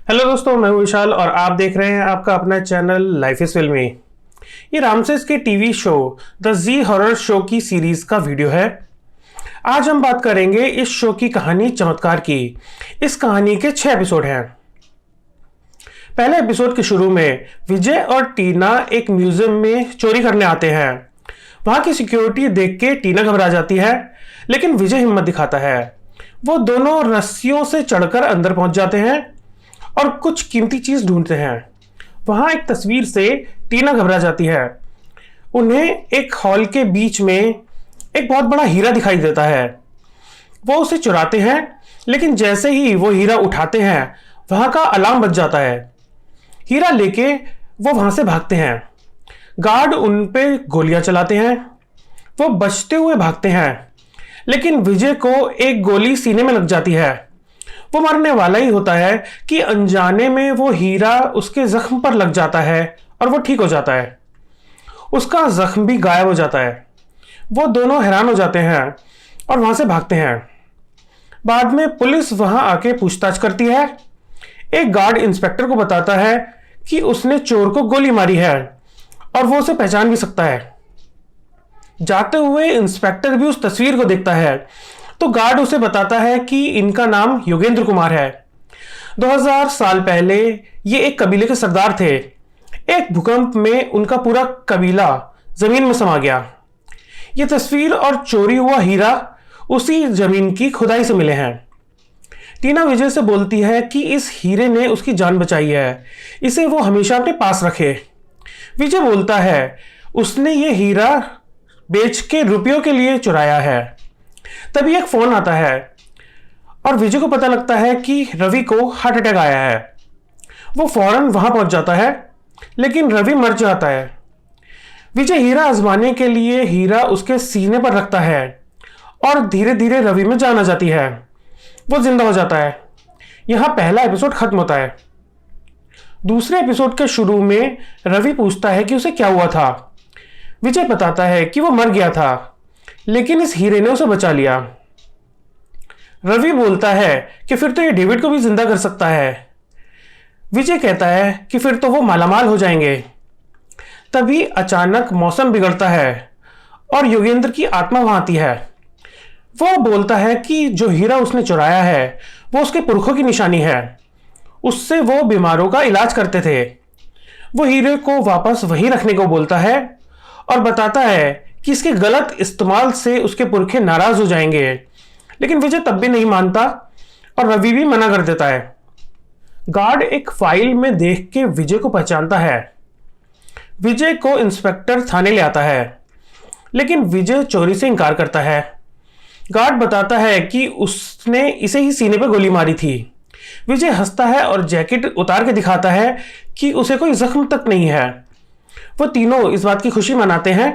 Hello दोस्तों, मैं हूं विशाल और आप देख रहे हैं आपका अपना चैनल लाइफ इज फिल्मी। ये रामसेस के TV show the Zee horror show की सीरीज का वीडियो है। आज हम बात करेंगे इस शो की कहानी चमत्कार की। इस कहानी के 6 एपिसोड हैं। पहले एपिसोड के शुरू में विजय और टीना एक म्यूजियम में चोरी करने आते हैं। वहां की सिक्योरिटी देख के टीना घबरा जाती है, लेकिन विजय हिम्मत दिखाता है। वो दोनों रस्सियों से चढ़कर अंदर पहुंच जाते हैं और कुछ कीमती चीज ढूंढते हैं। वहां एक तस्वीर से टीना घबरा जाती है। उन्हें एक हॉल के बीच में एक बहुत बड़ा हीरा दिखाई देता है। वो उसे चुराते हैं, लेकिन जैसे ही वो हीरा उठाते हैं वहां का अलार्म बज जाता है। हीरा लेके वो वहां से भागते हैं। गार्ड उन पे गोलियां चलाते हैं। वो बचते हुए भागते हैं, लेकिन विजय को एक गोली सीने में लग जाती है। वो मरने वाला ही होता है कि अनजाने में वो हीरा उसके जख्म पर लग जाता है और वो ठीक हो जाता है। उसका जख्म भी गायब हो जाता है। वो दोनों हैरान हो जाते हैं और वहां से भागते हैं। बाद में पुलिस वहां आके पूछताछ करती है। एक गार्ड इंस्पेक्टर को बताता है कि उसने चोर को गोली मारी है और वो उसे पहचान भी सकता है। जाते हुए इंस्पेक्टर भी उस तस्वीर को देखता है, तो गार्ड उसे बताता है कि इनका नाम योगेंद्र कुमार है। 2000 साल पहले ये एक कबीले के सरदार थे। एक भूकंप में उनका पूरा कबीला जमीन में समा गया। ये तस्वीर और चोरी हुआ हीरा उसी जमीन की खुदाई से मिले हैं। टीना विजय से बोलती है कि इस हीरे ने उसकी जान बचाई है, इसे वो हमेशा अपने पास रखे। विजय बोलता है उसने ये हीरा बेच के रुपयों के लिए चुराया है। तभी एक फोन आता है और विजय को पता लगता है कि रवि को हार्ट अटैक आया है। वो फौरन वहां पहुंच जाता है, लेकिन रवि मर जाता है। विजय हीरा आजमाने के लिए हीरा उसके सीने पर रखता है और धीरे धीरे रवि में जान आ जाती है। वो जिंदा हो जाता है। यहां पहला एपिसोड खत्म होता है। दूसरे एपिसोड के शुरू में रवि पूछता है कि उसे क्या हुआ था। विजय बताता है कि वो मर गया था, लेकिन इस हीरे ने उसे बचा लिया। रवि बोलता है कि फिर तो ये डेविड को भी जिंदा कर सकता है। विजय कहता है कि फिर तो वो मालामाल हो जाएंगे। तभी अचानक मौसम बिगड़ता है और योगेंद्र की आत्मा वहां आती है। वो बोलता है कि जो हीरा उसने चुराया है वो उसके पुरखों की निशानी है। उससे वो बीमारों का इलाज करते थे। वो हीरे को वापस वहीं रखने को बोलता है और बताता है कि इसके गलत इस्तेमाल से उसके पुरखे नाराज हो जाएंगे, लेकिन विजय तब भी नहीं मानता और रवि भी मना कर देता है। गार्ड एक फाइल में देख के विजय को पहचानता है। विजय को इंस्पेक्टर थाने ले आता है, लेकिन विजय चोरी से इनकार करता है। गार्ड बताता है कि उसने इसे ही सीने पर गोली मारी थी। विजय हंसता है और जैकेट उतार के दिखाता है कि उसे कोई जख्म तक नहीं है। वो तीनों इस बात की खुशी मनाते हैं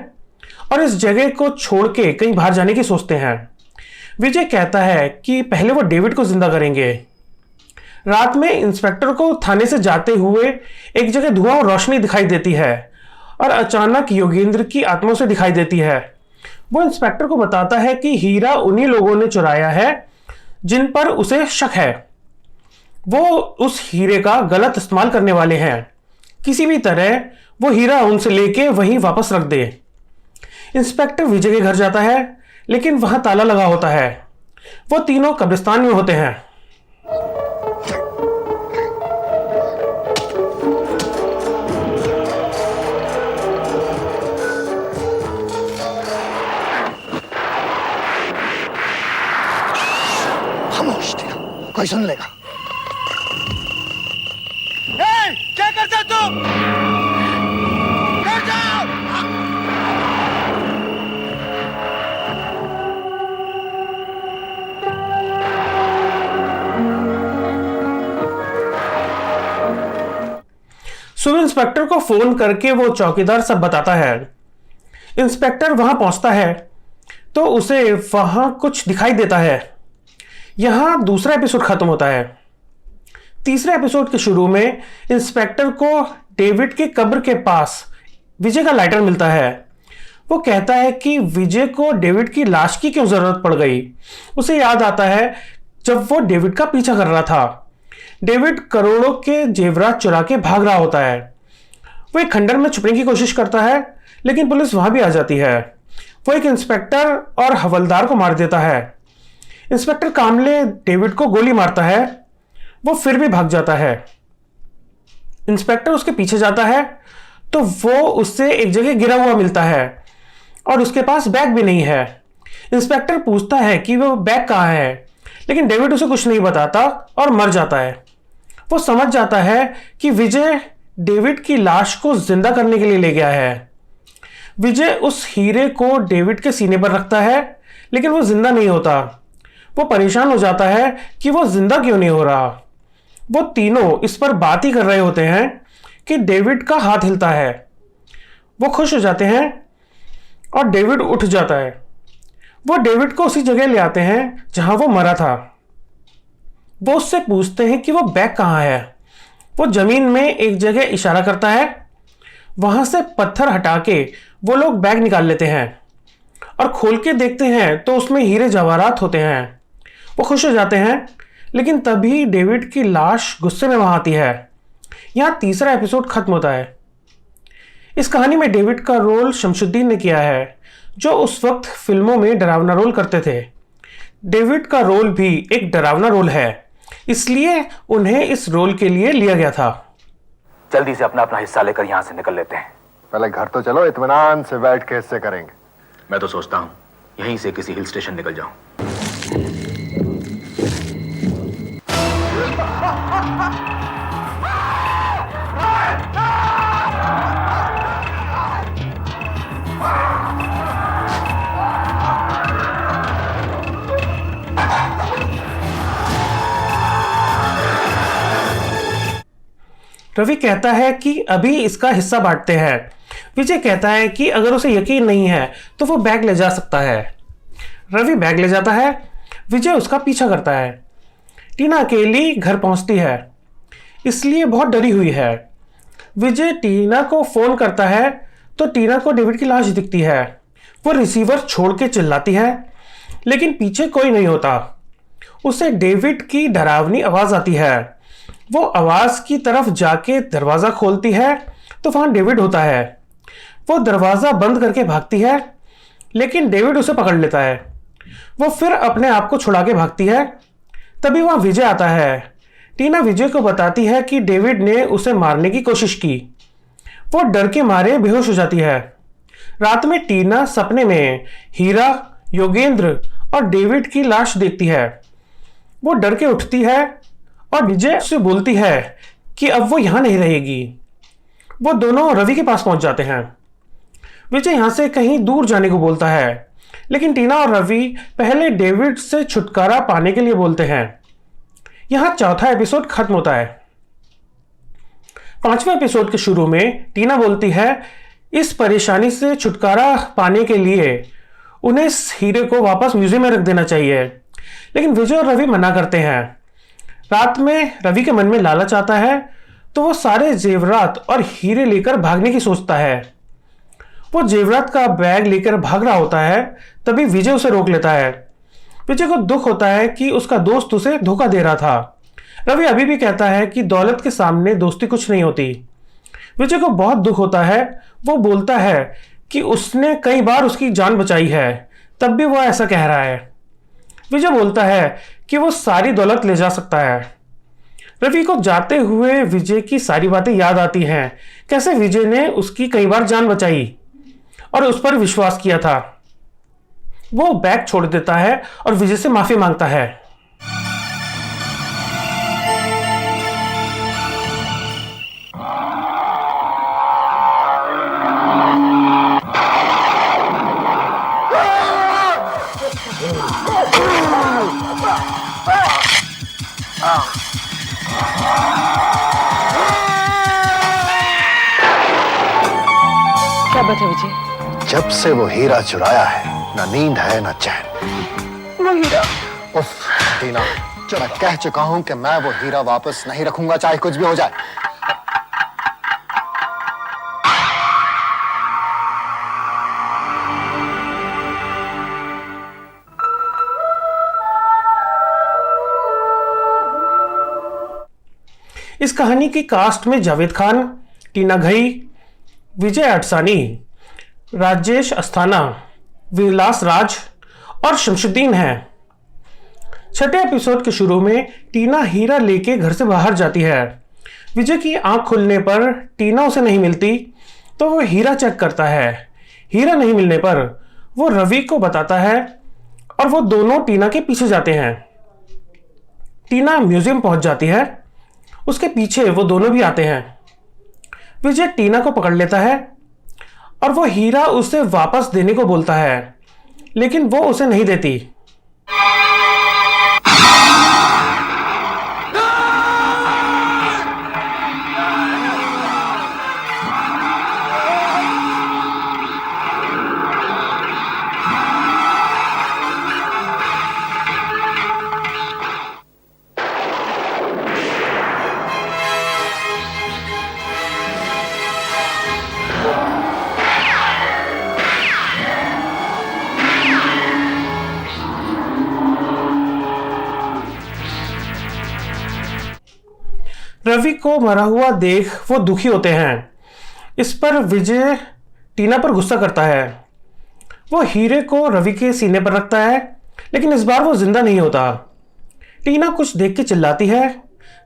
और इस जगह को छोड़ के कहीं बाहर जाने की सोचते हैं। विजय कहता है कि पहले वो डेविड को जिंदा करेंगे। रात में इंस्पेक्टर को थाने से जाते हुए एक जगह धुआं और रोशनी दिखाई देती है और अचानक योगेंद्र की आत्मा उसे दिखाई देती है। वो इंस्पेक्टर को बताता है कि हीरा उन्हीं लोगों ने चुराया है जिन पर उसे शक है। वो उस हीरे का गलत इस्तेमाल करने वाले हैं। किसी भी तरह वो हीरा उनसे लेके वहीं वापस रख दे। इंस्पेक्टर विजय के घर जाता है, लेकिन वहां ताला लगा होता है। वो तीनों कब्रिस्तान में होते हैं। खामोश, कोई सुन लेगा। क्या करता तू? घर जाओ। सुबह इंस्पेक्टर को फोन करके वो चौकीदार सब बताता है। इंस्पेक्टर वहां पहुंचता है तो उसे वहां कुछ दिखाई देता है। यहां दूसरा एपिसोड खत्म होता है। तीसरे एपिसोड के शुरू में इंस्पेक्टर को डेविड के कब्र के पास विजय का लाइटर मिलता है। वो कहता है कि विजय को डेविड की लाश की क्यों जरूरत पड़ गई। उसे याद आता है जब वो डेविड का पीछा कर रहा था। डेविड करोड़ों के जेवरात चुरा के भाग रहा होता है। वो एक खंडर में छुपने की कोशिश करता है, लेकिन पुलिस वहां भी आ जाती है। वो एक इंस्पेक्टर और हवलदार को मार देता है। इंस्पेक्टर कामले डेविड को गोली मारता है, वो फिर भी भाग जाता है। इंस्पेक्टर उसके पीछे जाता है तो वो उससे एक जगह गिरा हुआ मिलता है और उसके पास बैग भी नहीं है। इंस्पेक्टर पूछता है कि वो बैग कहाँ है, लेकिन डेविड उसे कुछ नहीं बताता और मर जाता है। वो समझ जाता है कि विजय डेविड की लाश को जिंदा करने के लिए ले गया है। विजय उस हीरे को डेविड के सीने पर रखता है, लेकिन वो जिंदा नहीं होता। वो परेशान हो जाता है कि वो जिंदा क्यों नहीं हो रहा। वो तीनों इस पर बात ही कर रहे होते हैं कि डेविड का हाथ हिलता है। वो खुश हो जाते हैं और डेविड उठ जाता है। वो डेविड को उसी जगह ले आते हैं जहां वो मरा था। वो उससे पूछते हैं कि वो बैग कहाँ है। वो जमीन में एक जगह इशारा करता है। वहां से पत्थर हटा के वो लोग बैग निकाल लेते हैं और खोल के देखते हैं तो उसमें हीरे जवाहरात होते हैं। वो खुश हो जाते हैं, लेकिन तभी डेविड की लाश गुस्से में वहां आती है। यहाँ तीसरा एपिसोड खत्म होता है। इस कहानी में डेविड का रोल शमशुद्दीन ने किया है, जो उस वक्त फिल्मों में डरावना रोल करते थे। डेविड का रोल भी एक डरावना रोल है, इसलिए उन्हें इस रोल के लिए लिया गया था। जल्दी से अपना अपना हिस्सा लेकर यहाँ से निकल लेते हैं। पहले घर तो चलो, इत्मीनान से बैठ के हिस्से करेंगे। मैं तो सोचता हूँ यहीं से किसी हिल स्टेशन निकल जाऊं। रवि कहता है कि अभी इसका हिस्सा बांटते हैं। विजय कहता है कि अगर उसे यकीन नहीं है तो वो बैग ले जा सकता है। रवि बैग ले जाता है। विजय उसका पीछा करता है। टीना अकेली घर पहुंचती है, इसलिए बहुत डरी हुई है। विजय टीना को फोन करता है तो टीना को डेविड की लाश दिखती है। वो रिसीवर छोड़ के चिल्लाती है, लेकिन पीछे कोई नहीं होता। उसे डेविड की डरावनी आवाज आती है। वो आवाज की तरफ जाके दरवाजा खोलती है तो वहां डेविड होता है। वो दरवाजा बंद करके भागती है, लेकिन डेविड उसे पकड़ लेता है। वो फिर अपने आप को छुड़ा के भागती है। तभी वहां विजय आता है। टीना विजय को बताती है कि डेविड ने उसे मारने की कोशिश की। वो डर के मारे बेहोश हो जाती है। रात में टीना सपने में हीरा, योगेंद्र और डेविड की लाश देखती है। वो डर के उठती है और विजय से बोलती है कि अब वो यहां नहीं रहेगी। वो दोनों रवि के पास पहुंच जाते हैं। विजय यहां से कहीं दूर जाने को बोलता है, लेकिन टीना और रवि पहले डेविड से छुटकारा पाने के लिए बोलते हैं। यहां चौथा एपिसोड खत्म होता है। पांचवें एपिसोड के शुरू में टीना बोलती है इस परेशानी से छुटकारा पाने के लिए उन्हें इस हीरे को वापस म्यूजियम में रख देना चाहिए, लेकिन विजय और रवि मना करते हैं। रात में रवि के मन में लालच आता है तो वो सारे जेवरात और हीरे लेकर भागने की सोचता है। वो जेवरात का बैग लेकर भाग रहा होता है, तभी विजय उसे रोक लेता है। विजय को दुख होता है कि उसका दोस्त उसे धोखा दे रहा था। रवि अभी भी कहता है कि दौलत के सामने दोस्ती कुछ नहीं होती। विजय को बहुत दुख होता है। वो बोलता है कि उसने कई बार उसकी जान बचाई है, तब भी वो ऐसा कह रहा है। विजय बोलता है कि वो सारी दौलत ले जा सकता है। रवि को जाते हुए विजय की सारी बातें याद आती हैं, कैसे विजय ने उसकी कई बार जान बचाई और उस पर विश्वास किया था। वो बैग छोड़ देता है और विजय से माफी मांगता है। क्या बात है विजय? जब से वो हीरा चुराया है, ना नींद है ना चैन। वो हीरा? उफ टीना, मैं कह चुका हूं कि मैं वो हीरा वापस नहीं रखूंगा, चाहे कुछ भी हो जाए। इस कहानी की कास्ट में जावेद खान, टीना घई, विजय अटसानी, राजेश अस्थाना, विलास राज और शमशुद्दीन हैं। छठे एपिसोड के शुरू में टीना हीरा लेके घर से बाहर जाती है। विजय की आंख खुलने पर टीना उसे नहीं मिलती तो वो हीरा चेक करता है। हीरा नहीं मिलने पर वो रवि को बताता है और वो दोनों टीना के पीछे जाते हैं। टीना म्यूजियम पहुंच जाती है, उसके पीछे वो दोनों भी आते हैं। विजय टीना को पकड़ लेता है और वो हीरा उसे वापस देने को बोलता है, लेकिन वो उसे नहीं देती। रवि को मरा हुआ देख वो दुखी होते हैं। इस पर विजय टीना पर गुस्सा करता है। वो हीरे को रवि के सीने पर रखता है, लेकिन इस बार वो जिंदा नहीं होता। टीना कुछ देख के चिल्लाती है।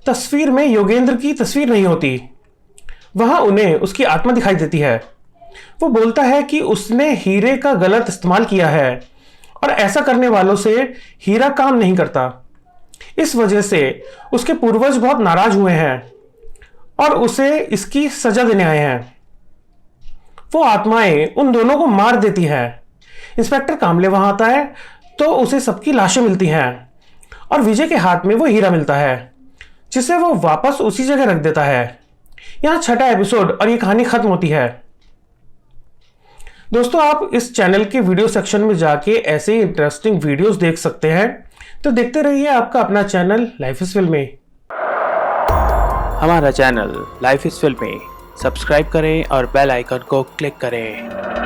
तस्वीर में योगेंद्र की तस्वीर नहीं होती, वहां उन्हें उसकी आत्मा दिखाई देती है। वो बोलता है कि उसने हीरे का गलत इस्तेमाल किया है और ऐसा करने वालों से हीरा काम नहीं करता। इस वजह से उसके पूर्वज बहुत नाराज हुए हैं और उसे इसकी सजा देने आए हैं। वो आत्माएं उन दोनों को मार देती हैं। इंस्पेक्टर कामले वहां आता है तो उसे सबकी लाशें मिलती हैं और विजय के हाथ में वो हीरा मिलता है, जिसे वो वापस उसी जगह रख देता है। यहाँ छठा एपिसोड और ये कहानी खत्म होती है। दोस्तों, आप इस चैनल के वीडियो सेक्शन में जाके ऐसे इंटरेस्टिंग वीडियोस देख सकते हैं, तो देखते रहिए आपका अपना चैनल लाइफ इज फिल्मी। हमारा चैनल लाइफ इज फिल्मी सब्सक्राइब करें और बेल आइकन को क्लिक करें।